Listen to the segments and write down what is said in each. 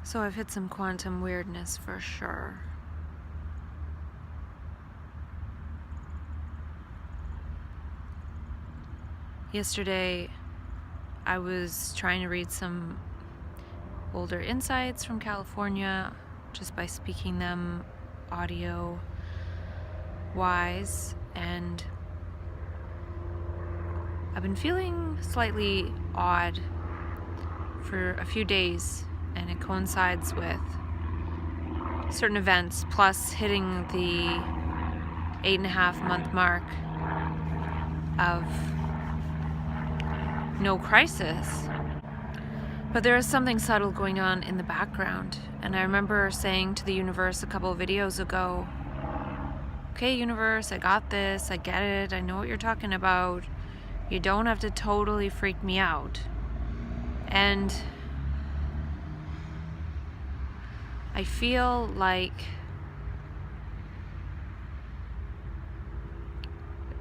So I've hit some quantum weirdness for sure. Yesterday, I was trying to read some older insights from California just by speaking them audio wise, and I've been feeling slightly odd for a few days, and it coincides with certain events plus hitting the 8.5-month mark of no crisis. But there is something subtle going on in the background, and I remember saying to the universe a couple of videos ago, okay, universe, I got this, I get it, I know what you're talking about. You don't have to totally freak me out. And I feel like,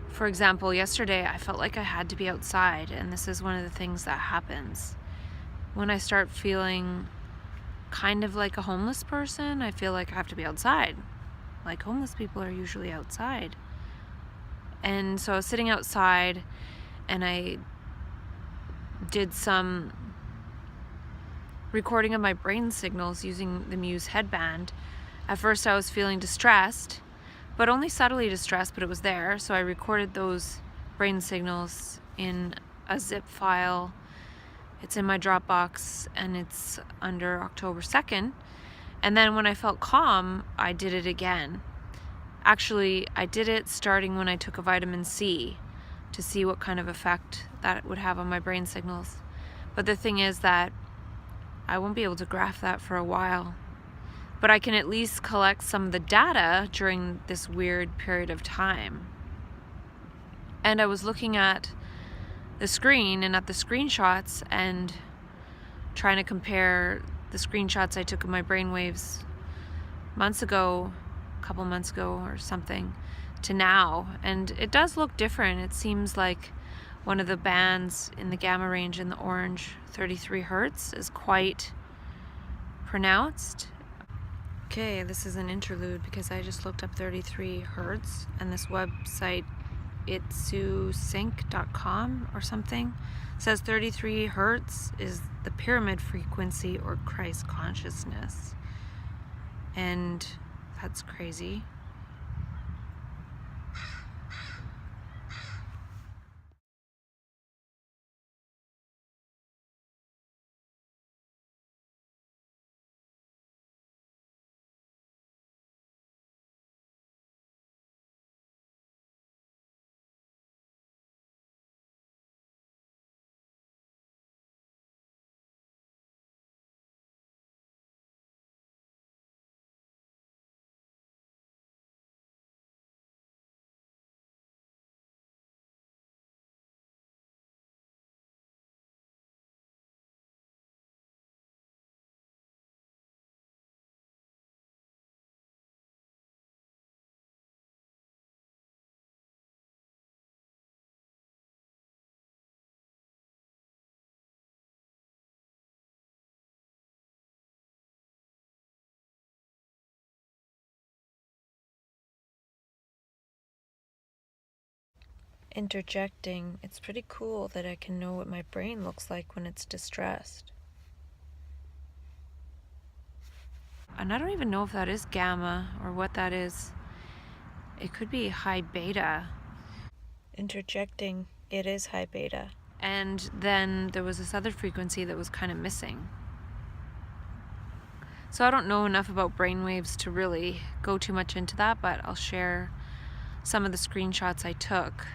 for example, yesterday I felt like I had to be outside, and this is one of the things that happens. When I start feeling kind of like a homeless person, I feel like I have to be outside. Like homeless people are usually outside. And so I was sitting outside and I did some recording of my brain signals using the Muse headband. At first I was feeling distressed, but only subtly distressed, but it was there. So I recorded those brain signals in a zip file. It's in my Dropbox and it's under October 2nd. And then when I felt calm, I did it again. Actually, I did it starting when I took a vitamin C to see what kind of effect that would have on my brain signals. But the thing is that I won't be able to graph that for a while. But I can at least collect some of the data during this weird period of time. And I was looking at the screen and at the screenshots and trying to compare the screenshots I took of my brainwaves months ago, a couple months ago or something, to now. And it does look different. It seems like one of the bands in the gamma range in the orange 33 hertz is quite pronounced. Okay, this is an interlude because I just looked up 33 hertz and this website, itsusync.com or something, says 33 hertz is the pyramid frequency or Christ consciousness. And that's crazy. Interjecting, it's pretty cool that I can know what my brain looks like when it's distressed. And I don't even know if that is gamma or what that is. It could be high beta. Interjecting, it is high beta. And then there was this other frequency that was kind of missing. So I don't know enough about brainwaves to really go too much into that, but I'll share some of the screenshots I took.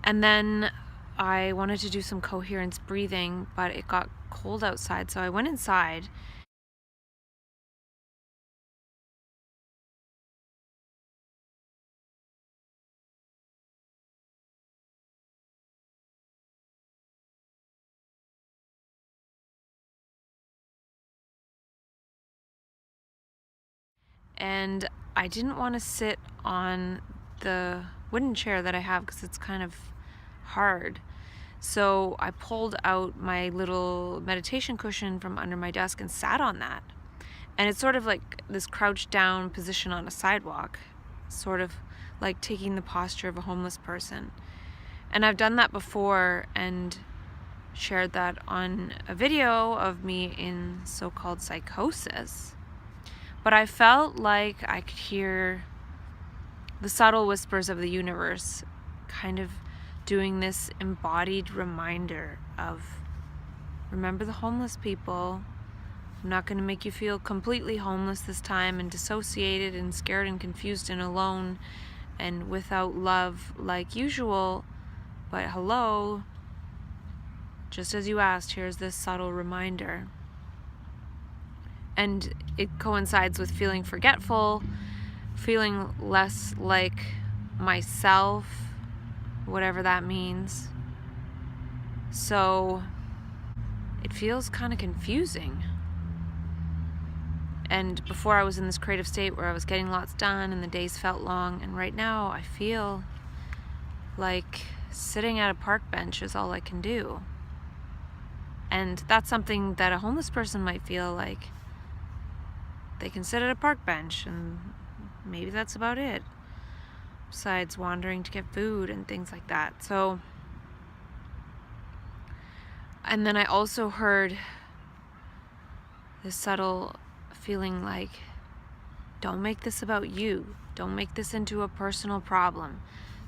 And then I wanted to do some coherence breathing, but it got cold outside, so I went inside. And I didn't want to sit on the wooden chair that I have because it's kind of hard. So I pulled out my little meditation cushion from under my desk and sat on that. And it's sort of like this crouched down position on a sidewalk, sort of like taking the posture of a homeless person. And I've done that before and shared that on a video of me in so-called psychosis. But I felt like I could hear the subtle whispers of the universe kind of doing this embodied reminder of, remember the homeless people. I'm not going to make you feel completely homeless this time and dissociated and scared and confused and alone and without love like usual. But hello, just as you asked, here's this subtle reminder. And it coincides with feeling forgetful, feeling less like myself, whatever that means. So it feels kind of confusing. And before I was in this creative state where I was getting lots done and the days felt long, and right now I feel like sitting at a park bench is all I can do. And that's something that a homeless person might feel like. They can sit at a park bench and maybe that's about it, besides wandering to get food and things like that. So, and then I also heard this subtle feeling like, don't make this about you. Don't make this into a personal problem.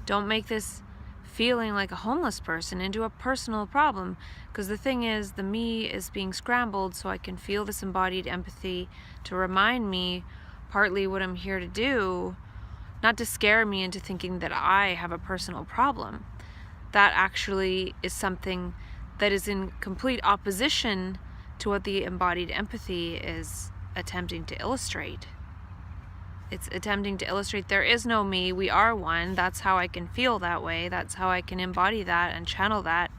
Don't make this feeling like a homeless person into a personal problem. Because the thing is, the me is being scrambled so I can feel this embodied empathy to remind me partly what I'm here to do, not to scare me into thinking that I have a personal problem. That actually is something that is in complete opposition to what the embodied empathy is attempting to illustrate. It's attempting to illustrate there is no me, we are one. That's how I can feel that way. That's how I can embody that and channel that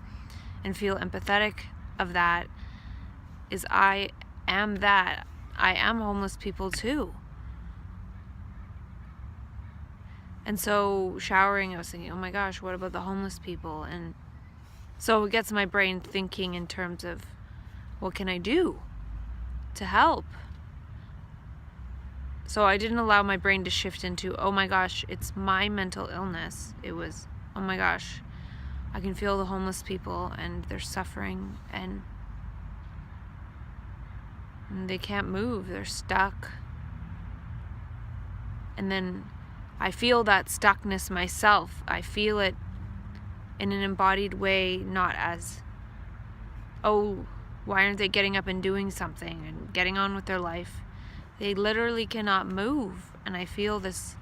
and feel empathetic of that, is I am that. I am homeless people too. And so showering, I was thinking, oh my gosh, what about the homeless people? And so it gets my brain thinking in terms of, what can I do to help? So I didn't allow my brain to shift into, oh my gosh, it's my mental illness. It was, oh my gosh, I can feel the homeless people and they're suffering and they can't move, they're stuck. And then I feel that stuckness myself. I feel it in an embodied way, not as, oh, why aren't they getting up and doing something and getting on with their life? They literally cannot move. And I feel this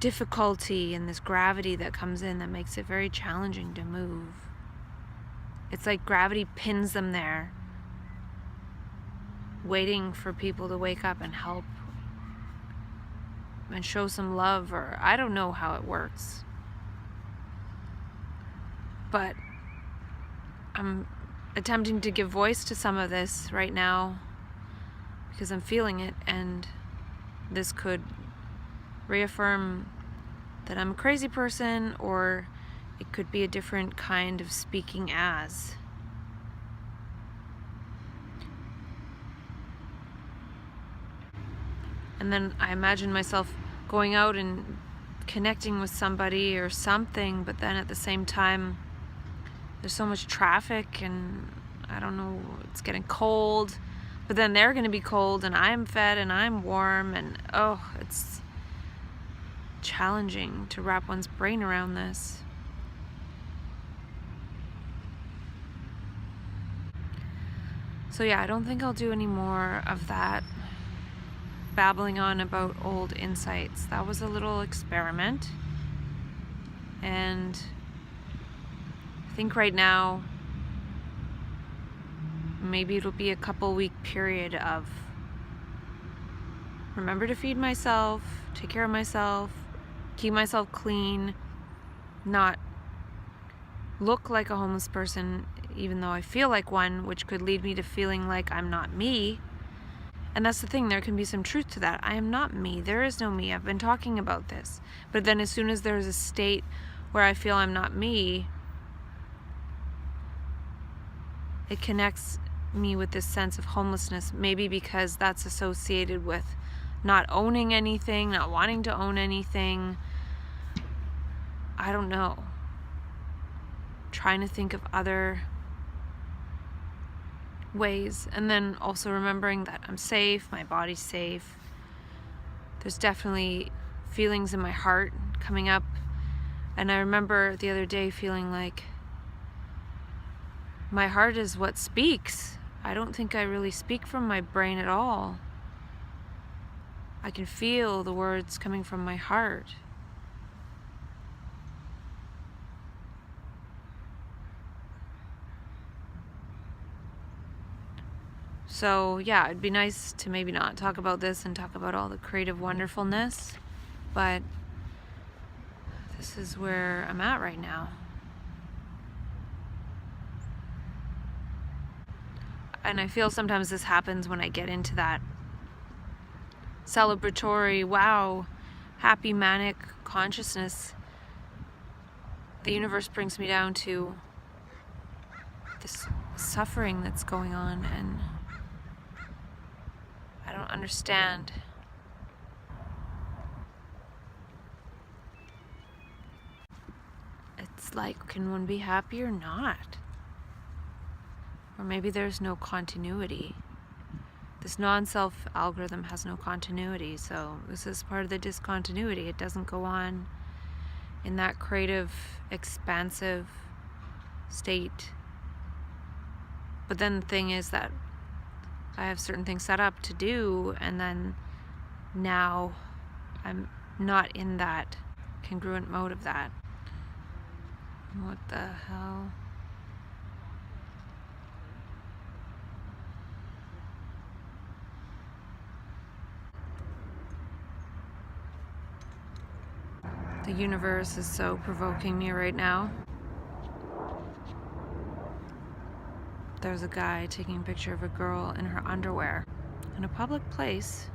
difficulty and this gravity that comes in that makes it very challenging to move. It's like gravity pins them there, waiting for people to wake up and help and show some love, or I don't know how it works. But I'm attempting to give voice to some of this right now because I'm feeling it, and this could reaffirm that I'm a crazy person, or it could be a different kind of speaking as. And then I imagine myself going out and connecting with somebody or something, but then at the same time, there's so much traffic and I don't know, it's getting cold, but then they're going to be cold and I'm fed and I'm warm, and oh, it's challenging to wrap one's brain around this. So yeah, I don't think I'll do any more of that babbling on about old insights. That was a little experiment, and I think right now maybe it'll be a couple week period of remember to feed myself, take care of myself, keep myself clean, not look like a homeless person even though I feel like one, which could lead me to feeling like I'm not me. And that's the thing, there can be some truth to that. I am not me. There is no me. I've been talking about this. But then as soon as there's a state where I feel I'm not me, it connects me with this sense of homelessness, maybe because that's associated with not owning anything, not wanting to own anything. I don't know. Trying to think of other ways, and then also remembering that I'm safe, my body's safe. There's definitely feelings in my heart coming up, and I remember the other day feeling like my heart is what speaks. I don't think I really speak from my brain at all. I can feel the words coming from my heart. So yeah, it'd be nice to maybe not talk about this and talk about all the creative wonderfulness, but this is where I'm at right now. And I feel sometimes this happens when I get into that celebratory, wow, happy, manic consciousness. The universe brings me down to this suffering that's going on, and I don't understand. It's like, can one be happy or not? Or maybe there's no continuity. This non-self algorithm has no continuity, so this is part of the discontinuity. It doesn't go on in that creative, expansive state. But then the thing is that I have certain things set up to do, and then now I'm not in that congruent mode of that. What the hell? The universe is so provoking me right now. There's a guy taking a picture of a girl in her underwear in a public place.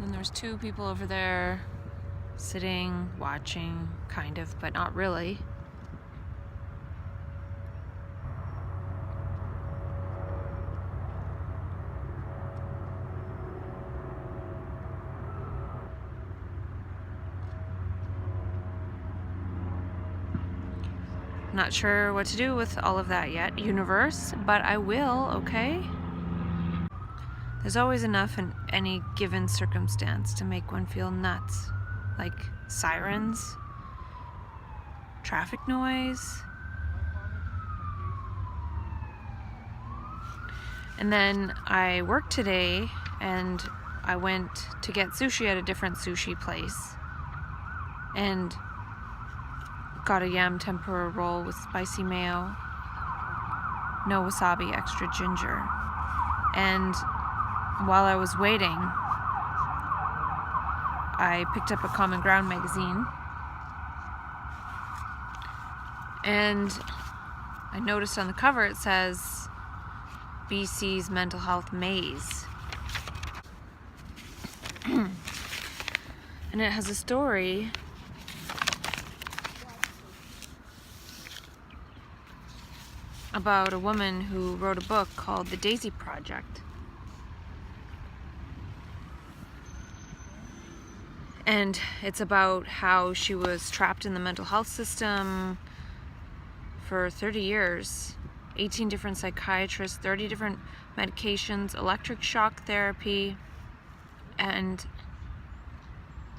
And there's two people over there sitting, watching, kind of, but not really. Not sure what to do with all of that yet, universe, but I will, okay? There's always enough in any given circumstance to make one feel nuts. Like sirens, traffic noise. And then I worked today, and I went to get sushi at a different sushi place. And got a yam tempura roll with spicy mayo, no wasabi, extra ginger. And while I was waiting, I picked up a Common Ground magazine, and I noticed on the cover it says BC's Mental Health Maze. And it has a story about a woman who wrote a book called The Daisy Project. And it's about how she was trapped in the mental health system for 30 years, 18 different psychiatrists, 30 different medications, electric shock therapy, and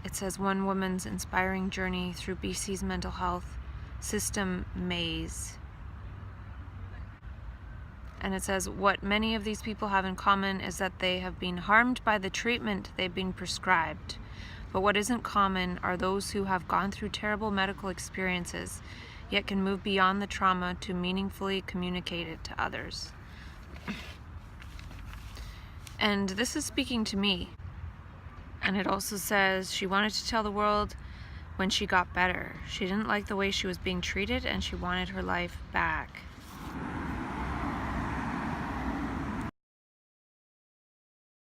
it says one woman's inspiring journey through BC's mental health system maze. And it says, what many of these people have in common is that they have been harmed by the treatment they've been prescribed. But what isn't common are those who have gone through terrible medical experiences, yet can move beyond the trauma to meaningfully communicate it to others. And this is speaking to me. And it also says she wanted to tell the world when she got better. She didn't like the way she was being treated, and she wanted her life back.